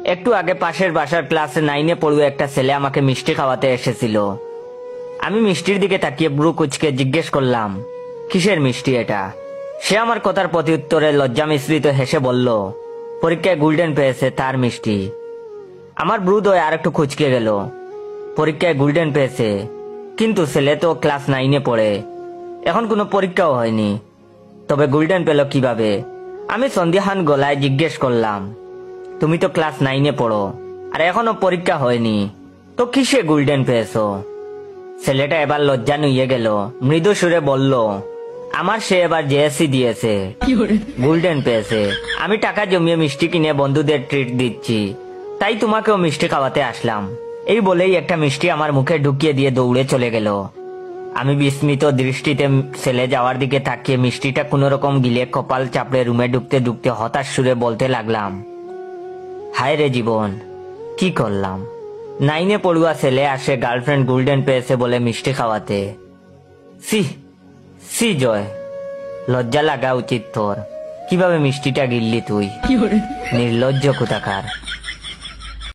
একটু আগে পাশের বাসার ক্লাসে 9-এ পড়ুয়া একটা ছেলে আমাকে মিষ্টি খাওয়াতে এসেছিল। আমি মিষ্টির দিকে তাকিয়ে ব্রু কুচকে জিজ্ঞেস করলাম, কিসের মিষ্টি এটা? সে আমার কথার প্রতি উত্তরে লজ্জা মিশ্রিত হেসে বলল, পরীক্ষায় গোল্ডেন পেয়েছে তার মিষ্টি। আমার ব্রুদয় আর একটু কুচকে গেল। পরীক্ষায় গোল্ডেন পেয়েছে, কিন্তু ছেলে তো ক্লাস 9-এ পড়ে, এখন কোনো পরীক্ষাও হয়নি, তবে গোল্ডেন পেল কিভাবে? আমি সন্দেহান গলায় জিজ্ঞেস করলাম, তুমি তো ক্লাস 9-এ পড়ো আর এখনো পরীক্ষা হয়নি, তো কিসে গোল্ডেন পেয়েছো? ছেলেটা এবার লজ্জা নুয়ে গেল, মৃদু সুরে বলল, আমার সে এবার জেএসসি দিয়েছে, গোল্ডেন পেয়েছে। আমি টাকা জমিয়ে মিষ্টি কিনে বন্ধুদের ট্রিট দিচ্ছি, তাই তোমাকেও মিষ্টি খাওয়াতে আসলাম। এই বলেই একটা মিষ্টি আমার মুখে ঢুকিয়ে দিয়ে দৌড়ে চলে গেল। আমি বিস্মিত দৃষ্টিতে ছেলে যাওয়ার দিকে তাকিয়ে মিষ্টিটা কোন রকম গিলে কপাল চাপড়ে রুমে ঢুকতে ঢুকতে হতাশ সুরে বলতে লাগলাম, হায় রে জীবন, কি করলাম? 9-এ পড়ুয়া ছেলে আসে গার্লফ্রেন্ড গোল্ডেন পেয়েছে বলে মিষ্টি খাওয়াতে। সি সি জয়, লজ্জা লাগা উচিত তোর। কিভাবে মিষ্টিটা গিললি তুই, নির্লজ্জ কোথাকার।